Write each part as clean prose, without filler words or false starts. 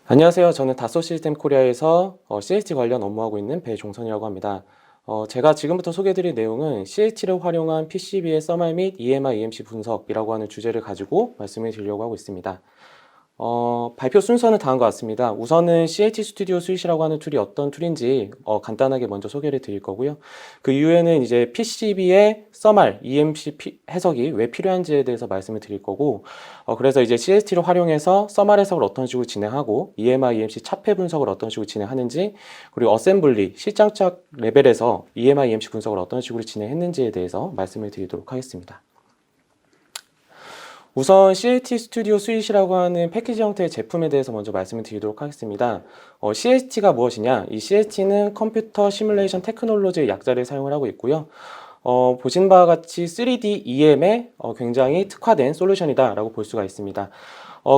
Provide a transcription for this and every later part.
안녕하세요. 저는 다소 시스템 코리아에서 CHT 관련 업무하고 있는 배종선이라고 합니다. 제가 지금부터 소개해드릴 내용은 CHT를 활용한 PCB의 써말 및 EMI, EMC 분석이라고 하는 주제를 가지고 말씀을 드리려고 하고 있습니다. 발표 순서는 다음과 같습니다. 우선은 CHT 스튜디오 스윗이라고 하는 툴이 어떤 툴인지 간단하게 먼저 소개를 드릴 거고요. 그 이후에는 이제 PCB의 써말, EMC 해석이 왜 필요한지에 대해서 말씀을 드릴 거고, 그래서 이제 CHT를 활용해서 써말 해석을 어떤 식으로 진행하고, EMI, EMC 차폐 분석을 어떤 식으로 진행하는지, 그리고 어셈블리, 실장착 레벨에서 EMI, EMC 분석을 어떤 식으로 진행했는지에 대해서 말씀을 드리도록 하겠습니다. 우선 CHT 스튜디오 스윗이라고 하는 패키지 형태의 제품에 대해서 먼저 말씀을 드리도록 하겠습니다. CHT가 무엇이냐? 이 CHT는 컴퓨터 시뮬레이션 테크놀로지의 약자를 사용을 하고 있고요. 보신 바와 같이 3D EM에 굉장히 특화된 솔루션이다 라고 볼 수가 있습니다.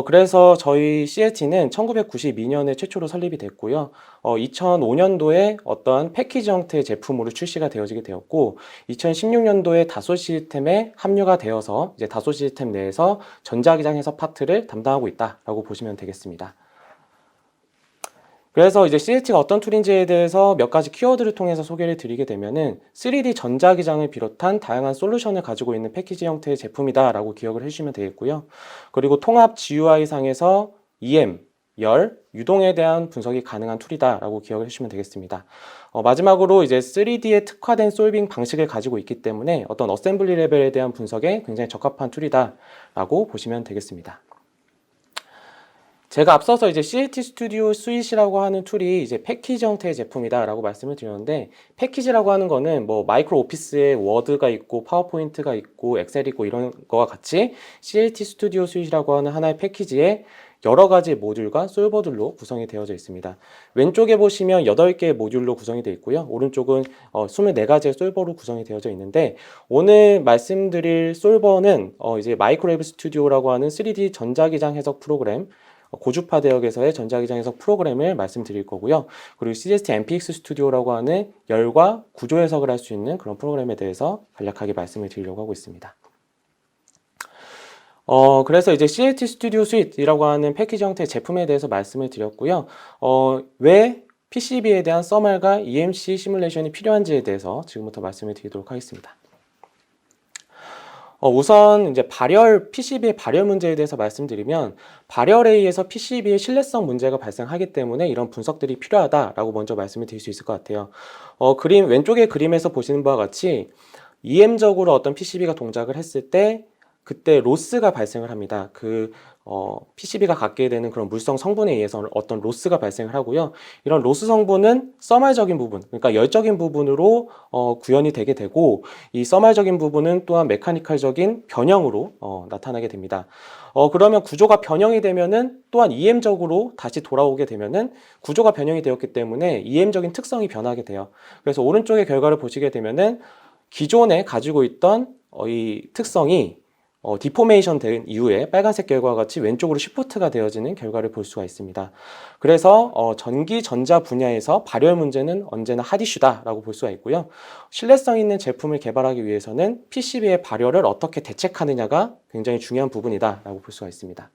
그래서 저희 CHT는 1992년에 최초로 설립이 됐고요. 2005년도에 어떤 패키지 형태의 제품으로 출시가 되어지게 되었고, 2016년도에 다소 시스템에 합류가 되어서 이제 다소 시스템 내에서 전자기장 해석 파트를 담당하고 있다라고 보시면 되겠습니다. 그래서 이제 CHT가 어떤 툴인지에 대해서 몇 가지 키워드를 통해서 소개를 드리게 되면은 3D 전자기장을 비롯한 다양한 솔루션을 가지고 있는 패키지 형태의 제품이다라고 기억을 해주시면 되겠고요. 그리고 통합 GUI 상에서 EM, 열, 유동에 대한 분석이 가능한 툴이다라고 기억을 해주시면 되겠습니다. 마지막으로 이제 3D에 특화된 솔빙 방식을 가지고 있기 때문에 어떤 어셈블리 레벨에 대한 분석에 굉장히 적합한 툴이다라고 보시면 되겠습니다. 제가 앞서서 이제 CHT 스튜디오 스윗이라고 하는 툴이 이제 패키지 형태의 제품이다라고 말씀을 드렸는데, 패키지라고 하는 거는 뭐 마이크로 오피스에 워드가 있고 파워포인트가 있고 엑셀이 있고 이런 거와 같이 CHT 스튜디오 스윗이라고 하는 하나의 패키지에 여러 가지 모듈과 솔버들로 구성이 되어져 있습니다. 왼쪽에 보시면 8개의 모듈로 구성이 되어 있고요. 오른쪽은 24가지의 솔버로 구성이 되어져 있는데, 오늘 말씀드릴 솔버는 이제 마이크로웨브 스튜디오라고 하는 3D 전자기장 해석 프로그램, 고주파 대역에서의 전자기장 해석 프로그램을 말씀드릴 거고요. 그리고 CHT MPX 스튜디오라고 하는 열과 구조 해석을 할 수 있는 그런 프로그램에 대해서 간략하게 말씀을 드리려고 하고 있습니다. 그래서 이제 CHT 스튜디오 스윗이라고 하는 패키지 형태의 제품에 대해서 말씀을 드렸고요. 왜 PCB에 대한 써말과 EMC 시뮬레이션이 필요한지에 대해서 지금부터 말씀을 드리도록 하겠습니다. 우선 이제 PCB의 발열 문제에 대해서 말씀드리면, 발열에 의해서 PCB의 신뢰성 문제가 발생하기 때문에 이런 분석들이 필요하다라고 먼저 말씀을 드릴 수 있을 것 같아요. 왼쪽의 그림에서 보시는 바와 같이 EM적으로 어떤 PCB가 동작을 했을 때 그때 로스가 발생을 합니다. PCB가 갖게 되는 그런 물성 성분에 의해서 어떤 로스가 발생을 하고요. 이런 로스 성분은 써말적인 부분, 그러니까 열적인 부분으로 구현이 되게 되고, 이 써말적인 부분은 또한 메카니컬적인 변형으로 나타나게 됩니다. 그러면 구조가 변형이 되면은 또한 EM적으로 다시 돌아오게 되면은 구조가 변형이 되었기 때문에 EM적인 특성이 변하게 돼요. 그래서 오른쪽의 결과를 보시게 되면은 기존에 가지고 있던 이 특성이 디포메이션 된 이후에 빨간색 결과와 같이 왼쪽으로 시프트가 되어지는 결과를 볼 수가 있습니다. 그래서 전기 전자 분야에서 발열 문제는 언제나 핫이슈다라고 볼 수가 있고요. 신뢰성 있는 제품을 개발하기 위해서는 PCB의 발열을 어떻게 대책하느냐가 굉장히 중요한 부분이다라고 볼 수가 있습니다.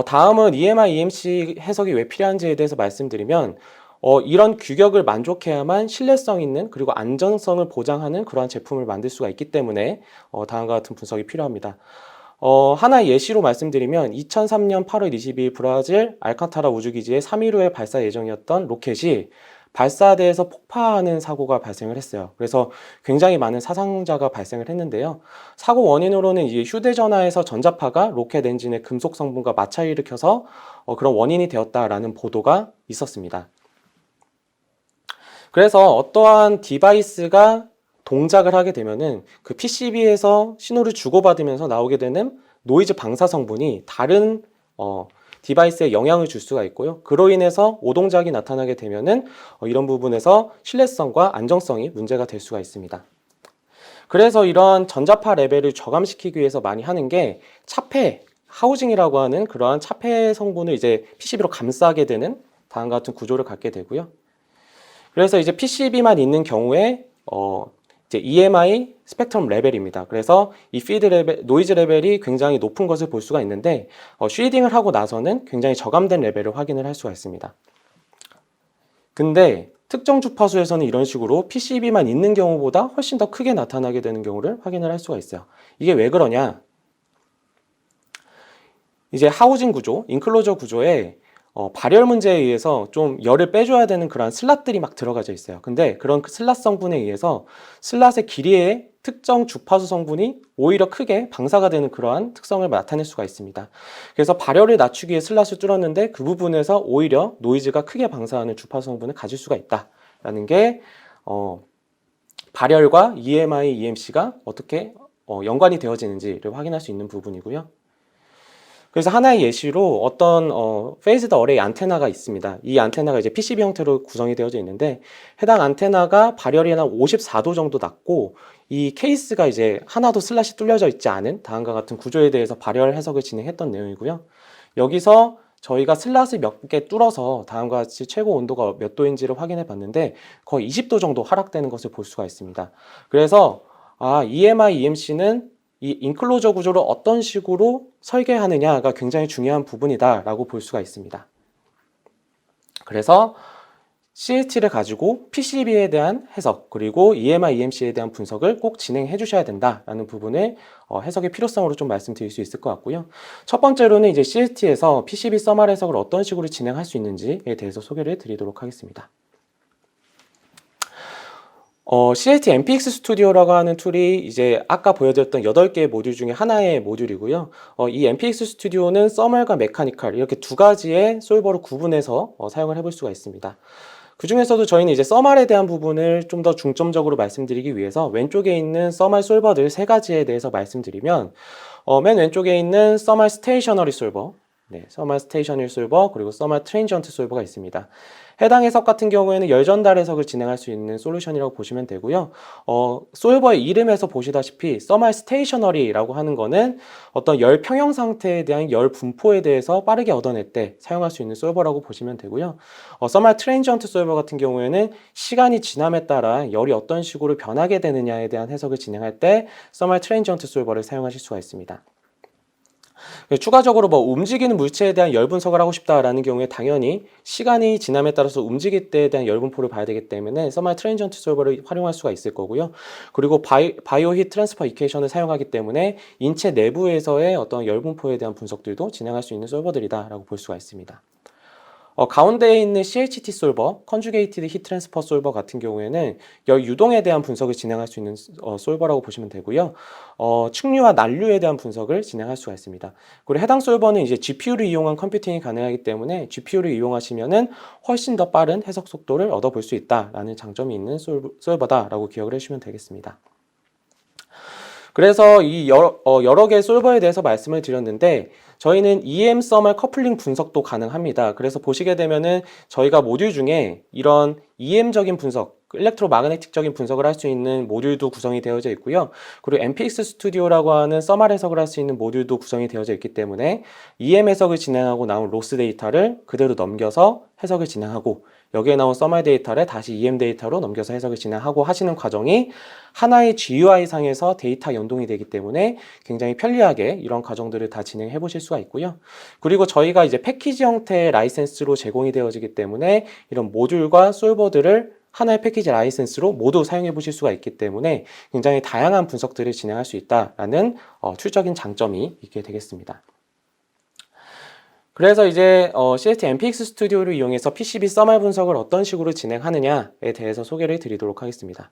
다음은 EMI, EMC 해석이 왜 필요한지에 대해서 말씀드리면, 이런 규격을 만족해야만 신뢰성 있는 그리고 안전성을 보장하는 그러한 제품을 만들 수가 있기 때문에 다음과 같은 분석이 필요합니다. 하나의 예시로 말씀드리면 2003년 8월 22일 브라질 알칸타라 우주기지에 3일 후에 발사 예정이었던 로켓이 발사대에서 폭파하는 사고가 발생을 했어요. 그래서 굉장히 많은 사상자가 발생을 했는데요. 사고 원인으로는 이제 휴대전화에서 전자파가 로켓 엔진의 금속 성분과 마찰을 일으켜서 그런 원인이 되었다라는 보도가 있었습니다. 그래서 어떠한 디바이스가 동작을 하게 되면은 그 PCB에서 신호를 주고받으면서 나오게 되는 노이즈 방사 성분이 다른 디바이스에 영향을 줄 수가 있고요. 그로 인해서 오동작이 나타나게 되면은 이런 부분에서 신뢰성과 안정성이 문제가 될 수가 있습니다. 그래서 이러한 전자파 레벨을 저감시키기 위해서 많이 하는 게 차폐, 하우징이라고 하는 그러한 차폐 성분을 이제 PCB로 감싸게 되는 다음과 같은 구조를 갖게 되고요. 그래서 이제 PCB만 있는 경우에 이제 EMI 스펙트럼 레벨입니다. 그래서 이 피드 레벨, 노이즈 레벨이 굉장히 높은 것을 볼 수가 있는데 쉐이딩을 하고 나서는 굉장히 저감된 레벨을 확인을 할 수가 있습니다. 근데 특정 주파수에서는 이런 식으로 PCB만 있는 경우보다 훨씬 더 크게 나타나게 되는 경우를 확인을 할 수가 있어요. 이게 왜 그러냐? 이제 하우징 구조, 인클로저 구조에 발열 문제에 의해서 좀 열을 빼줘야 되는 그런 슬롯들이 막 들어가져 있어요. 근데 그런 슬롯 성분에 의해서 슬롯의 길이의 특정 주파수 성분이 오히려 크게 방사가 되는 그러한 특성을 나타낼 수가 있습니다. 그래서 발열을 낮추기 위해 슬롯을 뚫었는데 그 부분에서 오히려 노이즈가 크게 방사하는 주파수 성분을 가질 수가 있다라는 게 발열과 EMI, EMC가 어떻게 연관이 되어지는지를 확인할 수 있는 부분이고요. 그래서 하나의 예시로 어떤 페이즈드 어레이 안테나가 있습니다. 이 안테나가 이제 PCB 형태로 구성이 되어져 있는데 해당 안테나가 발열이 한 54도 정도 낮고 이 케이스가 이제 하나도 슬롯이 뚫려져 있지 않은 다음과 같은 구조에 대해서 발열 해석을 진행했던 내용이고요. 여기서 저희가 슬롯을 몇 개 뚫어서 다음과 같이 최고 온도가 몇 도인지를 확인해 봤는데 거의 20도 정도 하락되는 것을 볼 수가 있습니다. 그래서 EMI, EMC는 이 인클로저 구조를 어떤 식으로 설계하느냐가 굉장히 중요한 부분이다라고 볼 수가 있습니다. 그래서 CAT를 가지고 PCB에 대한 해석 그리고 EMI, EMC에 대한 분석을 꼭 진행해 주셔야 된다라는 부분을 해석의 필요성으로 좀 말씀드릴 수 있을 것 같고요. 첫 번째로는 이제 CAT에서 PCB 써말 해석을 어떤 식으로 진행할 수 있는지에 대해서 소개를 드리도록 하겠습니다. CAT MPX 스튜디오라고 하는 툴이 이제 아까 보여드렸던 8개의 모듈 중에 하나의 모듈이고요. 이 MPX 스튜디오는 써멀과 메카니컬 이렇게 두 가지의 솔버로 구분해서 사용을 해볼 수가 있습니다. 그 중에서도 저희는 이제 써멀에 대한 부분을 좀 더 중점적으로 말씀드리기 위해서 왼쪽에 있는 써멀 솔버들 세 가지에 대해서 말씀드리면 맨 왼쪽에 있는 써멀 스테이셔너리 솔버, 써멀 스테이셔너리 솔버 그리고 써멀 트랜지언트 솔버가 있습니다. 해당 해석 같은 경우에는 열 전달 해석을 진행할 수 있는 솔루션이라고 보시면 되고요. 솔버의 이름에서 보시다시피 써멀 스테이셔너리라고 하는 거는 어떤 열 평형 상태에 대한 열 분포에 대해서 빠르게 얻어낼 때 사용할 수 있는 솔버라고 보시면 되고요. 써멀 트랜지언트 솔버 같은 경우에는 시간이 지남에 따라 열이 어떤 식으로 변하게 되느냐에 대한 해석을 진행할 때 써멀 트랜지언트 솔버를 사용하실 수가 있습니다. 추가적으로 움직이는 물체에 대한 열 분석을 하고 싶다라는 경우에 당연히 시간이 지남에 따라서 움직일 때에 대한 열 분포를 봐야 되기 때문에 써멀 트랜지언트 솔버를 활용할 수가 있을 거고요. 그리고 바이오 히트 트랜스퍼 이퀘이션을 사용하기 때문에 인체 내부에서의 어떤 열 분포에 대한 분석들도 진행할 수 있는 솔버들이다라고 볼 수가 있습니다. 가운데에 있는 CHT 솔버, 컨주게이티드 히트 트랜스퍼 솔버 같은 경우에는 열 유동에 대한 분석을 진행할 수 있는 솔버라고 보시면 되고요. 측류와 난류에 대한 분석을 진행할 수가 있습니다. 그리고 해당 솔버는 이제 GPU를 이용한 컴퓨팅이 가능하기 때문에 GPU를 이용하시면은 훨씬 더 빠른 해석 속도를 얻어볼 수 있다라는 장점이 있는 솔버다라고 기억을 해주시면 되겠습니다. 그래서 이 여러 개의 솔버에 대해서 말씀을 드렸는데 저희는 EM 써멀 커플링 분석도 가능합니다. 그래서 보시게 되면은 저희가 모듈 중에 이런 EM적인 분석, 일렉트로마그네틱적인 분석을 할 수 있는 모듈도 구성이 되어져 있고요. 그리고 MPX 스튜디오라고 하는 써멀 해석을 할 수 있는 모듈도 구성이 되어져 있기 때문에 EM 해석을 진행하고 나온 로스 데이터를 그대로 넘겨서 해석을 진행하고 여기에 나온 써멀 데이터를 다시 EM 데이터로 넘겨서 해석을 진행하고 하시는 과정이 하나의 GUI 상에서 데이터 연동이 되기 때문에 굉장히 편리하게 이런 과정들을 다 진행해 보실 수가 있고요. 그리고 저희가 이제 패키지 형태의 라이센스로 제공이 되어지기 때문에 이런 모듈과 솔버들을 하나의 패키지 라이센스로 모두 사용해 보실 수가 있기 때문에 굉장히 다양한 분석들을 진행할 수 있다라는 툴적인 장점이 있게 되겠습니다. 그래서 이제 CAT MPX 스튜디오를 이용해서 PCB 써멀 분석을 어떤 식으로 진행하느냐에 대해서 소개를 드리도록 하겠습니다.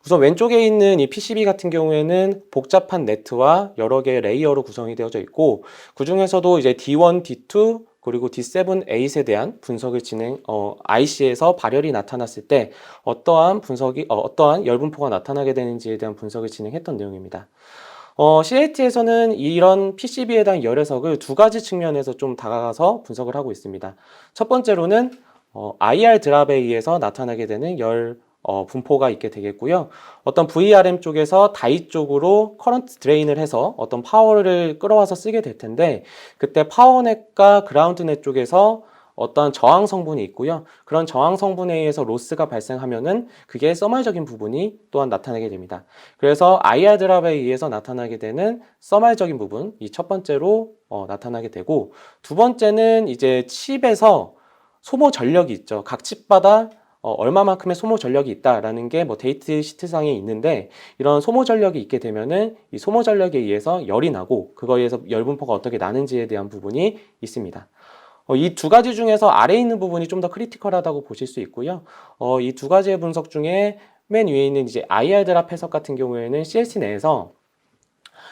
우선 왼쪽에 있는 이 PCB 같은 경우에는 복잡한 네트와 여러 개의 레이어로 구성이 되어져 있고 그 중에서도 이제 D1, D2 그리고 D7, 8에 대한 분석을 IC에서 발열이 나타났을 때 어떠한 열 분포가 나타나게 되는지에 대한 분석을 진행했던 내용입니다. CAT에서는 이런 PCB에 대한 열 해석을 두 가지 측면에서 좀 다가가서 분석을 하고 있습니다. 첫 번째로는 IR 드랍에 의해서 나타나게 되는 열 분포가 있게 되겠고요. 어떤 VRM 쪽에서 다이 쪽으로 커런트 드레인을 해서 어떤 파워를 끌어와서 쓰게 될 텐데 그때 파워넷과 그라운드넷 쪽에서 어떤 저항 성분이 있고요. 그런 저항 성분에 의해서 로스가 발생하면은 그게 써말적인 부분이 또한 나타나게 됩니다. 그래서 IR 드랍에 의해서 나타나게 되는 써말적인 부분, 이 첫 번째로 나타나게 되고, 두 번째는 이제 칩에서 소모 전력이 있죠. 각 칩마다 얼마만큼의 소모 전력이 있다라는 게 뭐 데이트 시트상에 있는데, 이런 소모 전력이 있게 되면은 이 소모 전력에 의해서 열이 나고 그거에 의해서 열분포가 어떻게 나는지에 대한 부분이 있습니다. 이 두 가지 중에서 아래에 있는 부분이 좀 더 크리티컬하다고 보실 수 있고요. 이 두 가지의 분석 중에 맨 위에 있는 이제 IR 드랍 해석 같은 경우에는 CLC 내에서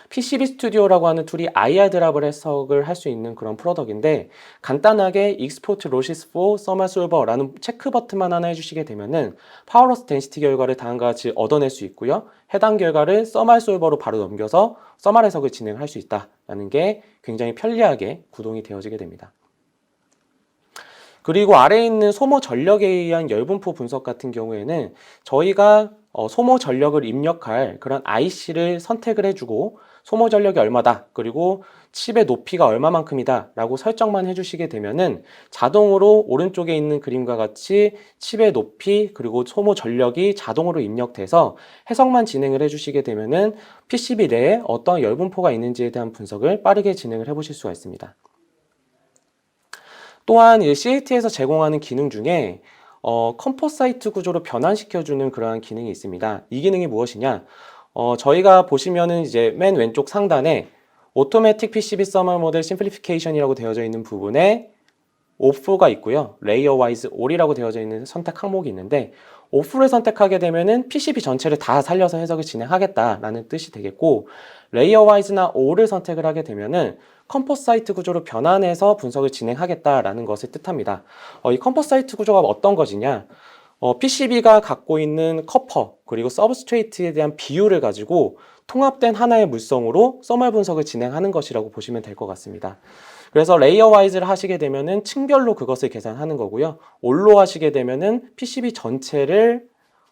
PCB 스튜디오라고 하는 툴이 IR 드랍을 해석을 할 수 있는 그런 프로덕인데, 간단하게 Export Losses for Thermal Solver라는 체크 버튼만 하나 해주시게 되면은 파워로스 덴시티 결과를 다음과 같이 얻어낼 수 있고요. 해당 결과를 Thermal Solver로 바로 넘겨서 Thermal 해석을 진행할 수 있다라는 게 굉장히 편리하게 구동이 되어지게 됩니다. 그리고 아래에 있는 소모 전력에 의한 열분포 분석 같은 경우에는 저희가 소모 전력을 입력할 그런 IC를 선택을 해주고 소모 전력이 얼마다, 그리고 칩의 높이가 얼마만큼이다 라고 설정만 해주시게 되면은 자동으로 오른쪽에 있는 그림과 같이 칩의 높이 그리고 소모 전력이 자동으로 입력돼서 해석만 진행을 해주시게 되면은 PCB 내에 어떤 열분포가 있는지에 대한 분석을 빠르게 진행을 해보실 수가 있습니다. 또한 CAT에서 제공하는 기능 중에 컴포사이트 구조로 변환시켜주는 그러한 기능이 있습니다. 이 기능이 무엇이냐? 저희가 보시면은 이제 맨 왼쪽 상단에 Automatic PCB Thermal Model Simplification이라고 되어져 있는 부분에 OFF가 있고요. Layer Wise All이라고 되어져 있는 선택 항목이 있는데, OFF를 선택하게 되면은 PCB 전체를 다 살려서 해석을 진행하겠다라는 뜻이 되겠고, Layer Wise나 All을 선택을 하게 되면은 컴포사이트 구조로 변환해서 분석을 진행하겠다라는 것을 뜻합니다. 이 컴포사이트 구조가 어떤 것이냐? PCB가 갖고 있는 커퍼 그리고 서브스트레이트에 대한 비율을 가지고 통합된 하나의 물성으로 써멀 분석을 진행하는 것이라고 보시면 될 것 같습니다. 그래서 레이어 와이즈를 하시게 되면은 층별로 그것을 계산하는 거고요. 올로 하시게 되면은 PCB 전체를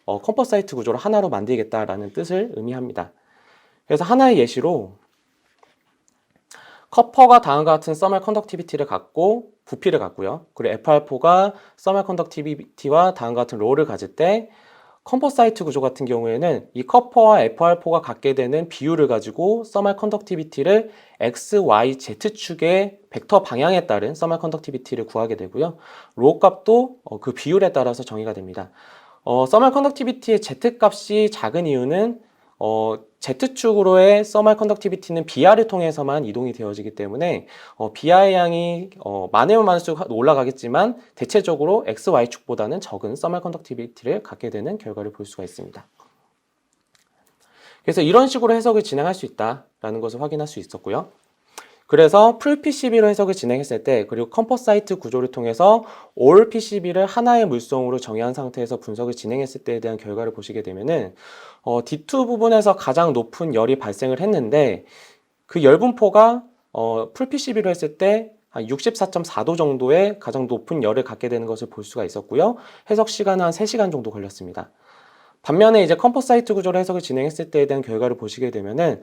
컴포사이트 구조로 하나로 만들겠다라는 뜻을 의미합니다. 그래서 하나의 예시로 커퍼가 다음과 같은 써멀 컨덕티비티를 갖고 부피를 갖고요. 그리고 FR4가 써멀 컨덕티비티와 다음과 같은 롤을 가질 때 컴포사이트 구조 같은 경우에는 이 커퍼와 FR4가 갖게 되는 비율을 가지고 써멀 컨덕티비티를 X, Y, Z축의 벡터 방향에 따른 써멀 컨덕티비티를 구하게 되고요. 로 값도 그 비율에 따라서 정의가 됩니다. 써멀 컨덕티비티의 Z 값이 작은 이유는 Z축으로의 써멀 컨덕티비티는 BR을 통해서만 이동이 되어지기 때문에 BR의 양이 많으면 많을수록 올라가겠지만 대체적으로 XY축보다는 적은 써멀 컨덕티비티를 갖게 되는 결과를 볼 수가 있습니다. 그래서 이런 식으로 해석을 진행할 수 있다라는 것을 확인할 수 있었고요. 그래서 풀 PCB로 해석을 진행했을 때, 그리고 컴포사이트 구조를 통해서 올 PCB를 하나의 물성으로 정의한 상태에서 분석을 진행했을 때에 대한 결과를 보시게 되면은 D2 부분에서 가장 높은 열이 발생을 했는데, 그 열분포가 풀 PCB로 했을 때 한 64.4도 정도의 가장 높은 열을 갖게 되는 것을 볼 수가 있었고요. 해석 시간은 한 3시간 정도 걸렸습니다. 반면에 이제 컴포사이트 구조로 해석을 진행했을 때에 대한 결과를 보시게 되면은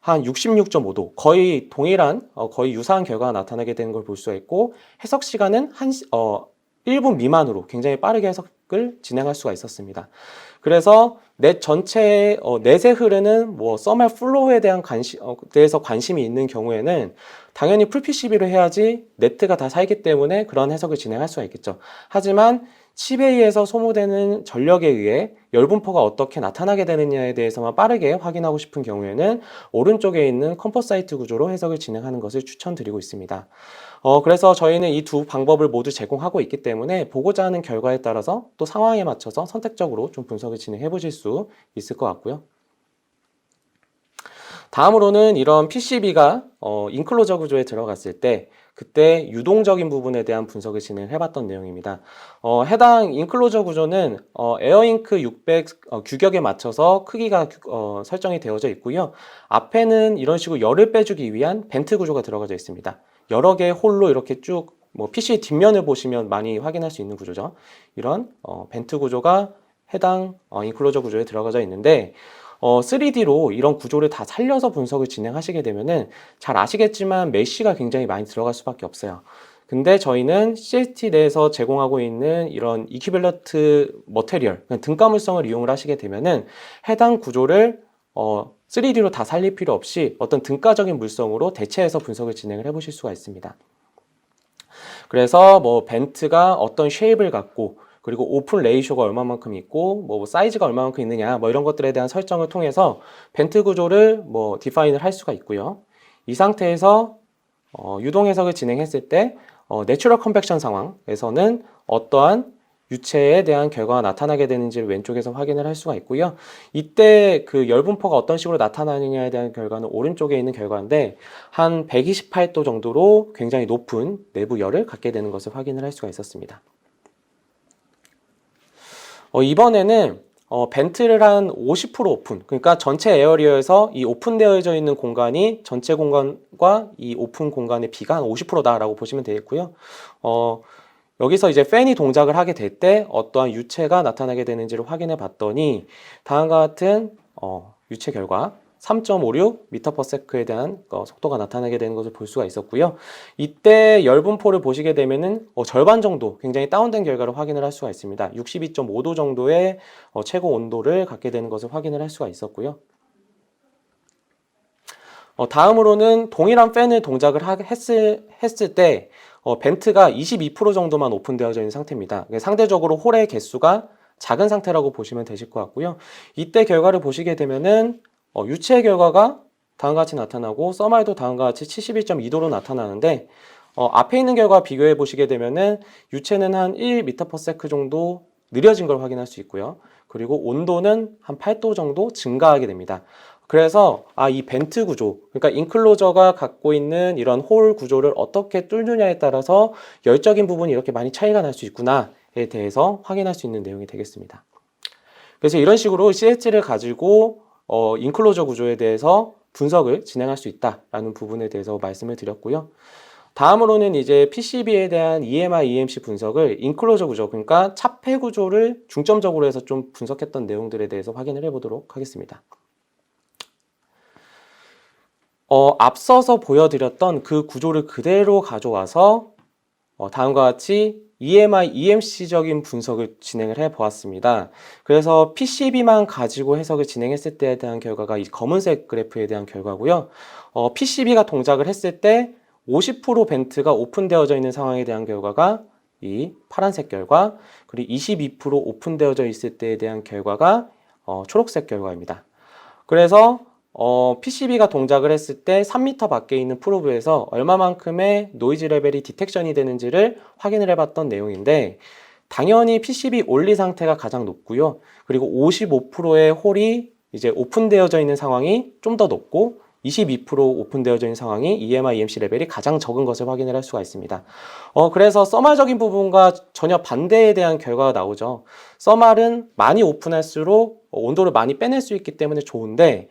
한 66.5도, 거의 동일한, 거의 유사한 결과가 나타나게 되는 걸 볼 수가 있고, 해석 시간은 1분 미만으로 굉장히 빠르게 해석을 진행할 수가 있었습니다. 그래서 넷 전체의 넷에 흐르는 써멀 플로우에 대한 대해서 관심이 있는 경우에는 당연히 풀 PCB로 해야지 네트가 다 살기 때문에 그런 해석을 진행할 수가 있겠죠. 하지만 칩에 의해서 소모되는 전력에 의해 열분포가 어떻게 나타나게 되느냐에 대해서만 빠르게 확인하고 싶은 경우에는 오른쪽에 있는 컴포사이트 구조로 해석을 진행하는 것을 추천드리고 있습니다. 그래서 저희는 이 두 방법을 모두 제공하고 있기 때문에 보고자 하는 결과에 따라서 또 상황에 맞춰서 선택적으로 좀 분석을 진행해 보실 수 있을 것 같고요. 다음으로는 이런 PCB가 인클로저 구조에 들어갔을 때 그때 유동적인 부분에 대한 분석을 진행해 봤던 내용입니다. 해당 인클로저 구조는 에어잉크 600 규격에 맞춰서 크기가 설정이 되어져 있고요. 앞에는 이런 식으로 열을 빼주기 위한 벤트 구조가 들어가져 있습니다. 여러 개의 홀로 이렇게 쭉 PC 뒷면을 보시면 많이 확인할 수 있는 구조죠. 이런 벤트 구조가 해당 인클로저 구조에 들어가져 있는데 3D로 이런 구조를 다 살려서 분석을 진행하시게 되면은 잘 아시겠지만 메쉬가 굉장히 많이 들어갈 수밖에 없어요. 근데 저희는 CST 내에서 제공하고 있는 이런 이퀴밸런트 머테리얼, 등가물성을 이용을 하시게 되면은 해당 구조를 3D로 다 살릴 필요 없이 어떤 등가적인 물성으로 대체해서 분석을 진행을 해보실 수가 있습니다. 그래서 뭐 벤트가 어떤 쉐입을 갖고 그리고 오픈 레이쇼가 얼마만큼 있고 뭐 사이즈가 얼마만큼 있느냐 뭐 이런 것들에 대한 설정을 통해서 벤트 구조를 뭐 디파인을 할 수가 있고요. 이 상태에서 유동 해석을 진행했을 때 내추럴 컨벡션 상황에서는 어떠한 유체에 대한 결과가 나타나게 되는지를 왼쪽에서 확인을 할 수가 있고요. 이때 그 열분포가 어떤 식으로 나타나느냐에 대한 결과는 오른쪽에 있는 결과인데 한 128도 정도로 굉장히 높은 내부 열을 갖게 되는 것을 확인을 할 수가 있었습니다. 이번에는 벤트를 한 50% 오픈, 그러니까 전체 에어리어에서 이 오픈되어져 있는 공간이 전체 공간과 이 오픈 공간의 비가 한 50%다라고 보시면 되겠고요. 여기서 이제 팬이 동작을 하게 될 때 어떠한 유체가 나타나게 되는지를 확인해 봤더니 다음과 같은 유체 결과 3.56m/s에 대한 속도가 나타나게 되는 것을 볼 수가 있었고요. 이때 열분포를 보시게 되면은 절반 정도 굉장히 다운된 결과를 확인을 할 수가 있습니다. 62.5도 정도의 최고 온도를 갖게 되는 것을 확인을 할 수가 있었고요. 다음으로는 동일한 팬을 동작을 했을 때 벤트가 22% 정도만 오픈되어져 있는 상태입니다. 상대적으로 홀의 개수가 작은 상태라고 보시면 되실 것 같고요. 이때 결과를 보시게 되면은 유체 결과가 다음과 같이 나타나고 써마이도 다음과 같이 71.2도로 나타나는데 앞에 있는 결과 비교해 보시게 되면은 유체는 한 1m/s 정도 느려진 걸 확인할 수 있고요. 그리고 온도는 한 8도 정도 증가하게 됩니다. 그래서 이 벤트 구조, 그러니까 인클로저가 갖고 있는 이런 홀 구조를 어떻게 뚫느냐에 따라서 열적인 부분이 이렇게 많이 차이가 날 수 있구나에 대해서 확인할 수 있는 내용이 되겠습니다. 그래서 이런 식으로 CS를 가지고 인클로저 구조에 대해서 분석을 진행할 수 있다라는 부분에 대해서 말씀을 드렸고요. 다음으로는 이제 PCB에 대한 EMI, EMC 분석을 인클로저 구조, 그러니까 차폐 구조를 중점적으로 해서 좀 분석했던 내용들에 대해서 확인을 해보도록 하겠습니다. 앞서서 보여드렸던 그 구조를 그대로 가져와서 다음과 같이 EMI, EMC적인 분석을 진행을 해 보았습니다. 그래서 PCB만 가지고 해석을 진행했을 때에 대한 결과가 이 검은색 그래프에 대한 결과고요. PCB가 동작을 했을 때 50% 벤트가 오픈되어져 있는 상황에 대한 결과가 이 파란색 결과, 그리고 22% 오픈되어져 있을 때에 대한 결과가 초록색 결과입니다. 그래서 PCB가 동작을 했을 때 3m 밖에 있는 프로브에서 얼마만큼의 노이즈 레벨이 디텍션이 되는지를 확인을 해봤던 내용인데 당연히 PCB 온리 상태가 가장 높고요. 그리고 55%의 홀이 이제 오픈되어져 있는 상황이 좀 더 높고 22% 오픈되어져 있는 상황이 EMI, EMC 레벨이 가장 적은 것을 확인을 할 수가 있습니다. 그래서 써말적인 부분과 전혀 반대에 대한 결과가 나오죠. 써말은 많이 오픈할수록 온도를 많이 빼낼 수 있기 때문에 좋은데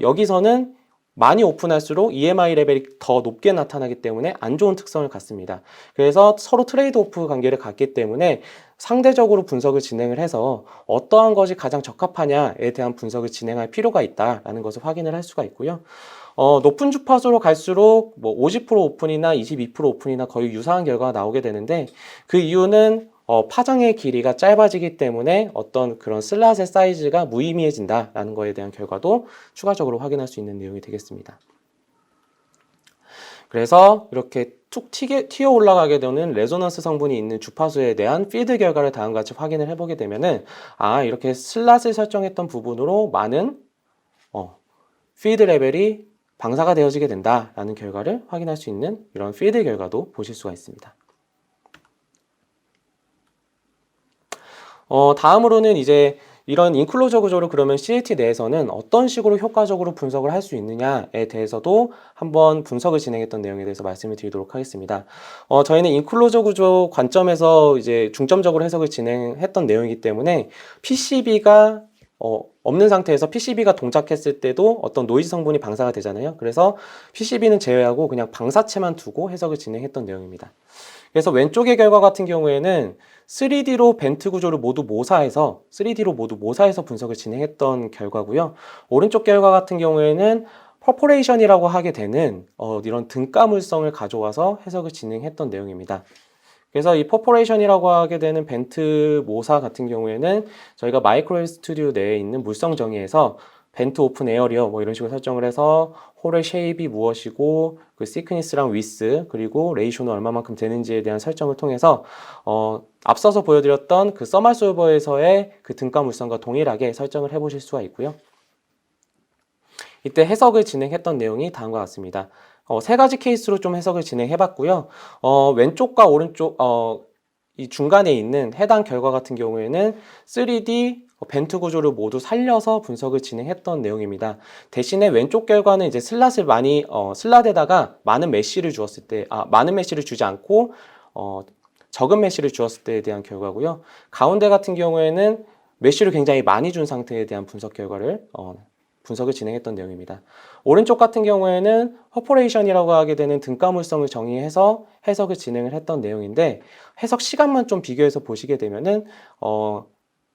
여기서는 많이 오픈할수록 EMI 레벨이 더 높게 나타나기 때문에 안 좋은 특성을 갖습니다. 그래서 서로 트레이드 오프 관계를 갖기 때문에 상대적으로 분석을 진행을 해서 어떠한 것이 가장 적합하냐에 대한 분석을 진행할 필요가 있다라는 것을 확인을 할 수가 있고요. 높은 주파수로 갈수록 뭐 50% 오픈이나 22% 오픈이나 거의 유사한 결과가 나오게 되는데 그 이유는 파장의 길이가 짧아지기 때문에 어떤 그런 슬롯의 사이즈가 무의미해진다라는 것에 대한 결과도 추가적으로 확인할 수 있는 내용이 되겠습니다. 그래서 이렇게 툭 튀어 올라가게 되는 레조넌스 성분이 있는 주파수에 대한 필드 결과를 다음과 같이 확인을 해보게 되면은 이렇게 슬롯을 설정했던 부분으로 많은 필드 레벨이 방사가 되어지게 된다라는 결과를 확인할 수 있는 이런 필드 결과도 보실 수가 있습니다. 다음으로는 이제 이런 인클로저 구조를 그러면 CAT 내에서는 어떤 식으로 효과적으로 분석을 할 수 있느냐에 대해서도 한번 분석을 진행했던 내용에 대해서 말씀을 드리도록 하겠습니다. 저희는 인클로저 구조 관점에서 이제 중점적으로 해석을 진행했던 내용이기 때문에 PCB가 없는 상태에서 PCB가 동작했을 때도 어떤 노이즈 성분이 방사가 되잖아요. 그래서 PCB는 제외하고 그냥 방사체만 두고 해석을 진행했던 내용입니다. 그래서 왼쪽의 결과 같은 경우에는 3D로 벤트 구조를 모두 모사해서 3D로 모두 모사해서 분석을 진행했던 결과고요. 오른쪽 결과 같은 경우에는 퍼포레이션이라고 하게 되는 이런 등가물성을 가져와서 해석을 진행했던 내용입니다. 그래서 이 퍼포레이션이라고 하게 되는 벤트 모사 같은 경우에는 저희가 마이크로웨이브 스튜디오 내에 있는 물성 정의에서 벤트 오픈 에어리어 뭐 이런 식으로 설정을 해서 홀의 쉐입이 무엇이고 그 시크니스랑 위스 그리고 레이쇼는 얼마만큼 되는지에 대한 설정을 통해서 앞서서 보여드렸던 그 써말 솔버에서의 그 등가 물성과 동일하게 설정을 해보실 수가 있고요. 이때 해석을 진행했던 내용이 다음과 같습니다. 세 가지 케이스로 좀 해석을 진행해봤고요. 왼쪽과 오른쪽 이 중간에 있는 해당 결과 같은 경우에는 3D 벤트 구조를 모두 살려서 분석을 진행했던 내용입니다. 대신에 왼쪽 결과는 이제 슬롯을 슬롯에다가 많은 메쉬를 주었을 때, 많은 메쉬를 주지 않고 적은 메쉬를 주었을 때에 대한 결과고요. 가운데 같은 경우에는 메쉬를 굉장히 많이 준 상태에 대한 분석 결과를 분석을 진행했던 내용입니다. 오른쪽 같은 경우에는 퍼포레이션이라고 하게 되는 등가물성을 정의해서 해석을 진행을 했던 내용인데 해석 시간만 좀 비교해서 보시게 되면은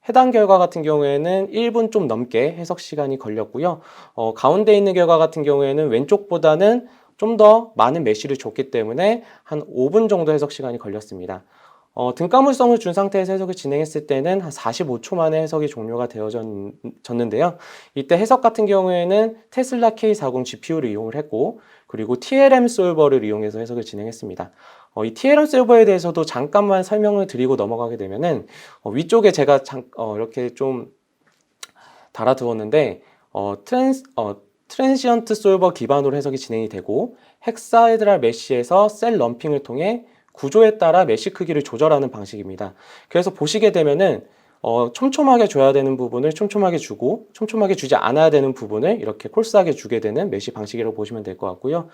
해당 결과 같은 경우에는 1분 좀 넘게 해석 시간이 걸렸고요. 가운데 있는 결과 같은 경우에는 왼쪽보다는 좀 더 많은 메쉬를 줬기 때문에 한 5분 정도 해석 시간이 걸렸습니다. 등가물성을 준 상태에서 해석을 진행했을 때는 한 45초 만에 해석이 종료가 되어졌는데요. 이때 해석 같은 경우에는 테슬라 K40 GPU를 이용을 했고 그리고 TLM 솔버를 이용해서 해석을 진행했습니다. 이 TLM 솔버에 대해서도 잠깐만 설명을 드리고 넘어가게 되면은 위쪽에 제가 이렇게 좀 달아두었는데 트랜시언트 솔버 기반으로 해석이 진행이 되고 헥사헤드랄 메쉬에서 셀 럼핑을 통해 구조에 따라 메쉬 크기를 조절하는 방식입니다. 그래서 보시게 되면은 촘촘하게 줘야 되는 부분을 촘촘하게 주고 촘촘하게 주지 않아야 되는 부분을 이렇게 콜스하게 주게 되는 메쉬 방식이라고 보시면 될 것 같고요.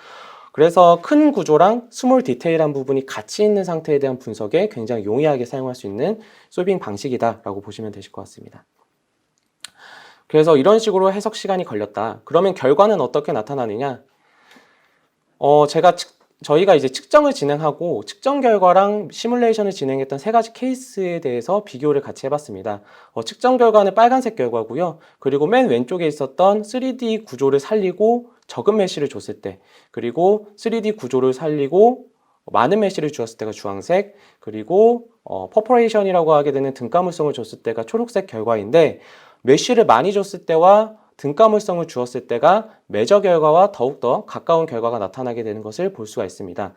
그래서 큰 구조랑 스몰 디테일한 부분이 같이 있는 상태에 대한 분석에 굉장히 용이하게 사용할 수 있는 솔빙 방식이다라고 보시면 되실 것 같습니다. 그래서 이런 식으로 해석 시간이 걸렸다. 그러면 결과는 어떻게 나타나느냐? 저희가 이제 측정을 진행하고 측정 결과랑 시뮬레이션을 진행했던 세 가지 케이스에 대해서 비교를 같이 해봤습니다. 측정 결과는 빨간색 결과고요. 그리고 맨 왼쪽에 있었던 3D 구조를 살리고 적은 메쉬를 줬을 때, 그리고 3D 구조를 살리고 많은 메쉬를 주었을 때가 주황색, 그리고 퍼포레이션이라고 하게 되는 등가물성을 줬을 때가 초록색 결과인데 메쉬를 많이 줬을 때와 등가물성을 주었을 때가 매저 결과와 더욱더 가까운 결과가 나타나게 되는 것을 볼 수가 있습니다.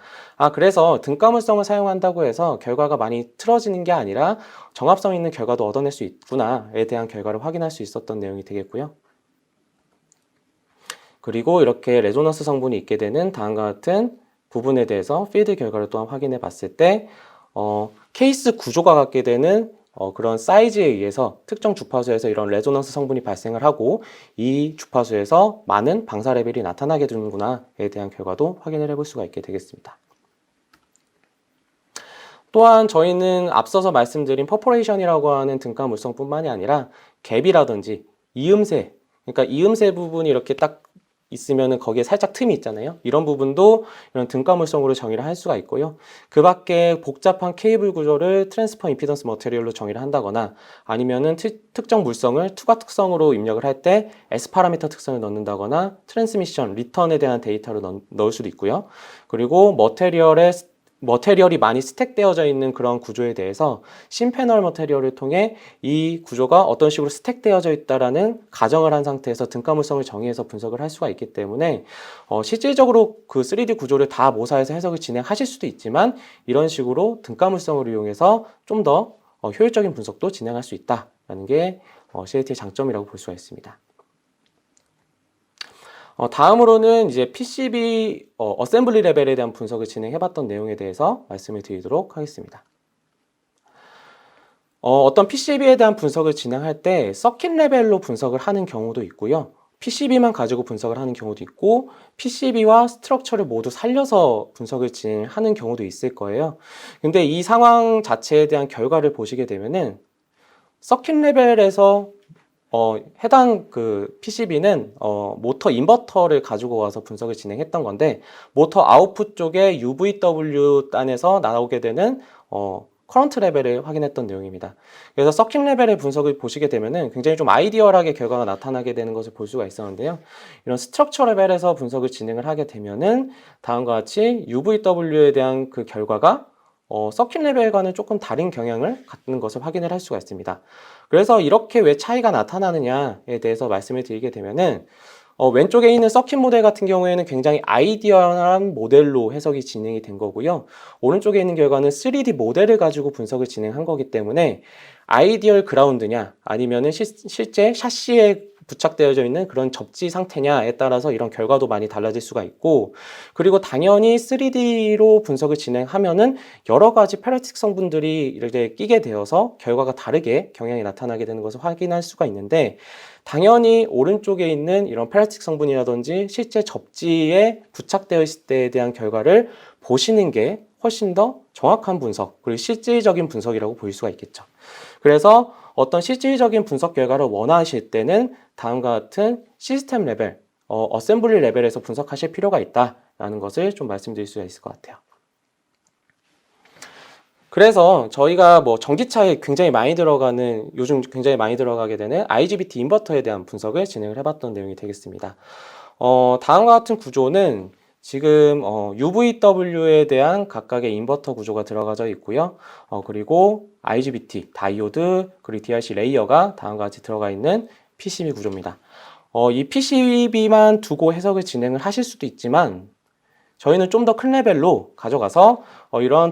그래서 등가물성을 사용한다고 해서 결과가 많이 틀어지는 게 아니라 정합성 있는 결과도 얻어낼 수 있구나에 대한 결과를 확인할 수 있었던 내용이 되겠고요. 그리고 이렇게 레조넌스 성분이 있게 되는 다음과 같은 부분에 대해서 필드 결과를 또한 확인해 봤을 때 케이스 구조가 갖게 되는 그런 사이즈에 의해서 특정 주파수에서 이런 레조넌스 성분이 발생을 하고 이 주파수에서 많은 방사 레벨이 나타나게 되는구나에 대한 결과도 확인을 해볼 수가 있게 되겠습니다. 또한 저희는 앞서서 말씀드린 퍼포레이션이라고 하는 등가 물성뿐만이 아니라 갭이라든지 이음새, 그러니까 이음새 부분이 이렇게 딱 있으면은 거기에 살짝 틈이 있잖아요. 이런 부분도 이런 등가물성으로 정의를 할 수가 있고요. 그 밖에 복잡한 케이블 구조를 트랜스퍼 임피던스 머테리얼로 정의를 한다거나 아니면은 특정 물성을 투과 특성으로 입력을 할 때 S 파라미터 특성을 넣는다거나 트랜스미션, 리턴에 대한 데이터를 넣을 수도 있고요. 그리고 머테리얼이 많이 스택되어져 있는 그런 구조에 대해서 심패널 머테리얼을 통해 이 구조가 어떤 식으로 스택되어져 있다라는 가정을 한 상태에서 등가물성을 정의해서 분석을 할 수가 있기 때문에 실질적으로 그 3D 구조를 다 모사해서 해석을 진행하실 수도 있지만 이런 식으로 등가물성을 이용해서 좀 더 효율적인 분석도 진행할 수 있다라는 게 CAT의 장점이라고 볼 수가 있습니다. 다음으로는 이제 PCB 어셈블리 레벨에 대한 분석을 진행해봤던 내용에 대해서 말씀을 드리도록 하겠습니다. 어떤 PCB에 대한 분석을 진행할 때 서킷 레벨로 분석을 하는 경우도 있고요. PCB만 가지고 분석을 하는 경우도 있고 PCB와 스트럭처를 모두 살려서 분석을 진행하는 경우도 있을 거예요. 근데 이 상황 자체에 대한 결과를 보시게 되면은 서킷 레벨에서 해당 그 PCB는 모터 인버터를 가지고 와서 분석을 진행했던 건데 모터 아웃풋 쪽에 UVW 단에서 나오게 되는 커런트 레벨을 확인했던 내용입니다. 그래서 서킷 레벨의 분석을 보시게 되면은 굉장히 좀 아이디얼하게 결과가 나타나게 되는 것을 볼 수가 있었는데요. 이런 스트럭처 레벨에서 분석을 진행을 하게 되면은 다음과 같이 UVW에 대한 그 결과가 서킷 레벨과는 조금 다른 경향을 갖는 것을 확인을 할 수가 있습니다. 그래서 이렇게 왜 차이가 나타나느냐에 대해서 말씀을 드리게 되면은 왼쪽에 있는 서킷 모델 같은 경우에는 굉장히 아이디어한 모델로 해석이 진행이 된 거고요. 오른쪽에 있는 결과는 3D 모델을 가지고 분석을 진행한 거기 때문에 아이디얼 그라운드냐 아니면은 실제 샤시에 부착되어져 있는 그런 접지 상태냐에 따라서 이런 결과도 많이 달라질 수가 있고, 그리고 당연히 3D로 분석을 진행하면은 여러 가지 패러틱 성분들이 이렇게 끼게 되어서 결과가 다르게 경향이 나타나게 되는 것을 확인할 수가 있는데, 당연히 오른쪽에 있는 이런 페라틱 성분이라든지 실제 접지에 부착되어 있을 때에 대한 결과를 보시는 게 훨씬 더 정확한 분석, 그리고 실질적인 분석이라고 볼 수가 있겠죠. 그래서 어떤 실질적인 분석 결과를 원하실 때는 다음과 같은 시스템 레벨, 어셈블리 레벨에서 분석하실 필요가 있다라는 것을 좀 말씀드릴 수가 있을 것 같아요. 그래서 저희가 뭐 전기차에 굉장히 많이 들어가는, 요즘 굉장히 많이 들어가게 되는 IGBT 인버터에 대한 분석을 진행을 해봤던 내용이 되겠습니다. 다음과 같은 구조는 지금 UVW에 대한 각각의 인버터 구조가 들어가져 있고요. 그리고 IGBT, 다이오드, 그리고 DRC 레이어가 다음과 같이 들어가 있는 PCB 구조입니다. 이 PCB만 두고 해석을 진행을 하실 수도 있지만, 저희는 좀 더 큰 레벨로 가져가서 이런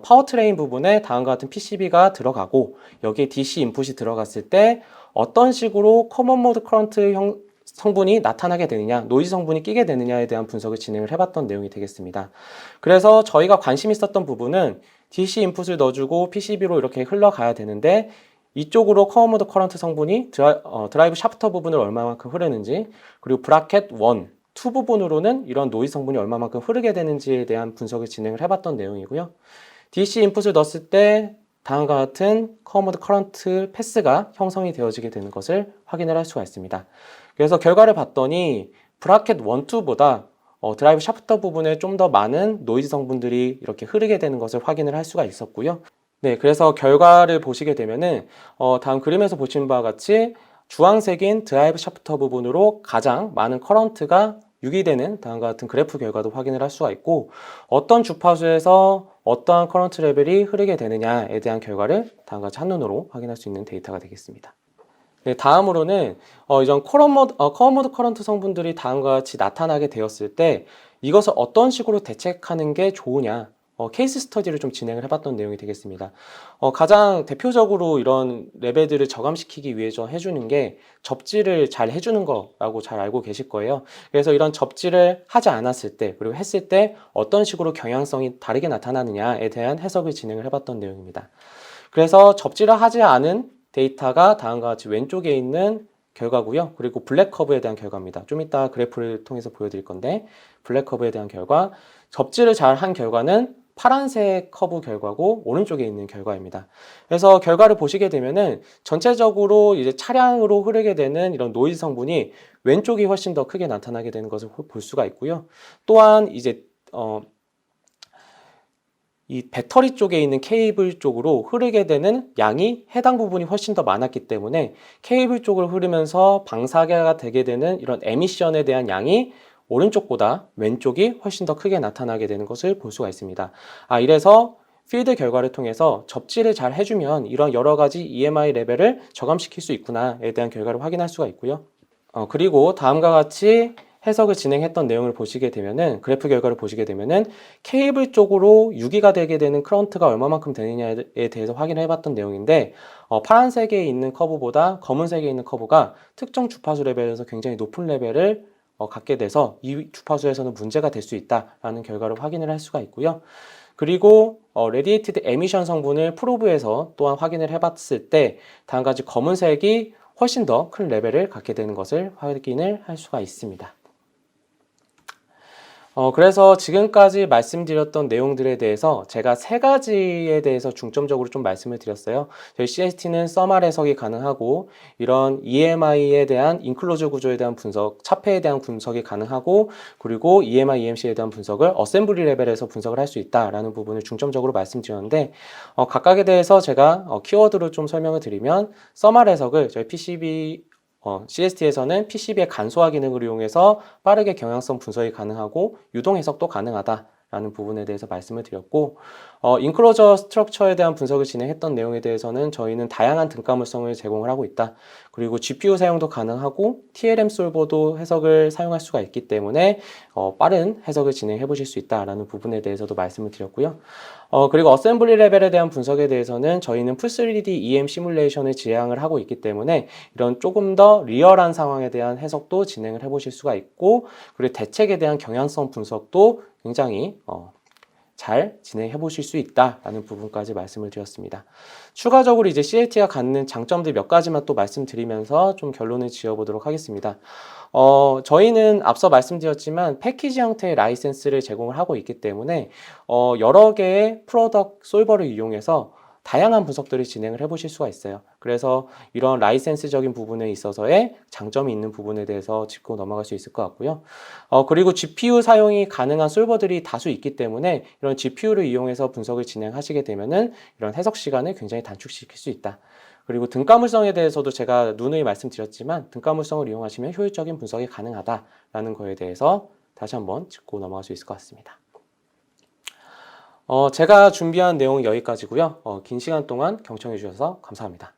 파워트레인 부분에 다음과 같은 PCB가 들어가고, 여기에 DC 인풋이 들어갔을 때 어떤 식으로 커먼 모드 커런트 성분이 나타나게 되느냐, 노이즈 성분이 끼게 되느냐에 대한 분석을 진행을 해봤던 내용이 되겠습니다. 그래서 저희가 관심 있었던 부분은 DC 인풋을 넣어주고 PCB로 이렇게 흘러가야 되는데, 이쪽으로 커먼 모드 커런트 성분이 드라이브 샤프터 부분을 얼마만큼 흐르는지, 그리고 브라켓 1, 2 부분으로는 이런 노이즈 성분이 얼마만큼 흐르게 되는지에 대한 분석을 진행을 해봤던 내용이고요. DC 인풋을 넣었을 때 다음과 같은 커먼 모드 커런트 패스가 형성이 되어지게 되는 것을 확인을 할 수가 있습니다. 그래서 결과를 봤더니 브라켓 1, 2보다 드라이브 샤프터 부분에 좀 더 많은 노이즈 성분들이 이렇게 흐르게 되는 것을 확인을 할 수가 있었고요. 네, 그래서 결과를 보시게 되면은 다음 그림에서 보시는 바와 같이 주황색인 드라이브 샤프터 부분으로 가장 많은 커런트가 유기되는 다음과 같은 그래프 결과도 확인을 할 수가 있고, 어떤 주파수에서 어떠한 커런트 레벨이 흐르게 되느냐에 대한 결과를 다음과 같이 한눈으로 확인할 수 있는 데이터가 되겠습니다. 네, 다음으로는 이런 커먼 모드 커런트 성분들이 다음과 같이 나타나게 되었을 때 이것을 어떤 식으로 대책하는 게 좋으냐, 케이스 스터디를 좀 진행을 해봤던 내용이 되겠습니다. 가장 대표적으로 이런 레벨들을 저감시키기 위해서 해주는 게 접지를 잘 해주는 거라고 잘 알고 계실 거예요. 그래서 이런 접지를 하지 않았을 때, 그리고 했을 때 어떤 식으로 경향성이 다르게 나타나느냐에 대한 해석을 진행을 해봤던 내용입니다. 그래서 접지를 하지 않은 데이터가 다음과 같이 왼쪽에 있는 결과고요. 그리고 블랙 커브에 대한 결과입니다. 좀 이따 그래프를 통해서 보여드릴 건데, 블랙 커브에 대한 결과, 접지를 잘 한 결과는 파란색 커브 결과고 오른쪽에 있는 결과입니다. 그래서 결과를 보시게 되면은 전체적으로 이제 차량으로 흐르게 되는 이런 노이즈 성분이 왼쪽이 훨씬 더 크게 나타나게 되는 것을 볼 수가 있고요. 또한 이제 이 배터리 쪽에 있는 케이블 쪽으로 흐르게 되는 양이 해당 부분이 훨씬 더 많았기 때문에 케이블 쪽으로 흐르면서 방사계가 되게 되는 이런 에미션에 대한 양이 오른쪽보다 왼쪽이 훨씬 더 크게 나타나게 되는 것을 볼 수가 있습니다. 이래서 필드 결과를 통해서 접지를 잘 해주면 이런 여러 가지 EMI 레벨을 저감시킬 수 있구나에 대한 결과를 확인할 수가 있고요. 그리고 다음과 같이 해석을 진행했던 내용을 보시게 되면은, 그래프 결과를 보시게 되면은 케이블 쪽으로 유기가 되게 되는 커런트가 얼마만큼 되느냐에 대해서 확인을 해봤던 내용인데, 파란색에 있는 커브보다 검은색에 있는 커브가 특정 주파수 레벨에서 굉장히 높은 레벨을 갖게 돼서 이 주파수에서는 문제가 될 수 있다라는 결과를 확인을 할 수가 있고요. 그리고 레디에이티드 에미션 성분을 프로브에서 또한 확인을 해봤을 때 다음과 같이 검은색이 훨씬 더 큰 레벨을 갖게 되는 것을 확인을 할 수가 있습니다. 그래서 지금까지 말씀드렸던 내용들에 대해서 제가 세 가지에 대해서 중점적으로 좀 말씀을 드렸어요. 저희 CST는 써말 해석이 가능하고 이런 EMI에 대한 인클로저 구조에 대한 분석, 차폐에 대한 분석이 가능하고 그리고 EMI, EMC에 대한 분석을 어셈블리 레벨에서 분석을 할 수 있다라는 부분을 중점적으로 말씀드렸는데 각각에 대해서 제가 키워드로 좀 설명을 드리면 써말 해석을 저희 CST에서는 PCB의 간소화 기능을 이용해서 빠르게 경향성 분석이 가능하고 유동 해석도 가능하다라는 부분에 대해서 말씀을 드렸고 인클로저 스트럭처에 대한 분석을 진행했던 내용에 대해서는 저희는 다양한 등가물성을 제공을 하고 있다. 그리고 GPU 사용도 가능하고 TLM 솔버도 해석을 사용할 수가 있기 때문에 빠른 해석을 진행해 보실 수 있다라는 부분에 대해서도 말씀을 드렸고요. 그리고 어셈블리 레벨에 대한 분석에 대해서는 저희는 풀3D EM 시뮬레이션을 지향을 하고 있기 때문에 이런 조금 더 리얼한 상황에 대한 해석도 진행을 해보실 수가 있고 그리고 대책에 대한 경향성 분석도 굉장히 잘 진행해 보실 수 있다라는 부분까지 말씀을 드렸습니다. 추가적으로 이제 CAT가 갖는 장점들 몇 가지만 또 말씀드리면서 좀 결론을 지어보도록 하겠습니다. 저희는 앞서 말씀드렸지만 패키지 형태의 라이센스를 제공을 하고 있기 때문에 여러 개의 프로덕트 솔버를 이용해서 다양한 분석들을 진행을 해보실 수가 있어요. 그래서 이런 라이센스적인 부분에 있어서의 장점이 있는 부분에 대해서 짚고 넘어갈 수 있을 것 같고요. 그리고 GPU 사용이 가능한 솔버들이 다수 있기 때문에 이런 GPU를 이용해서 분석을 진행하시게 되면은 이런 해석 시간을 굉장히 단축시킬 수 있다. 그리고 등가물성에 대해서도 제가 누누이 말씀드렸지만 등가물성을 이용하시면 효율적인 분석이 가능하다라는 거에 대해서 다시 한번 짚고 넘어갈 수 있을 것 같습니다. 제가 준비한 내용은 여기까지고요. 긴 시간 동안 경청해 주셔서 감사합니다.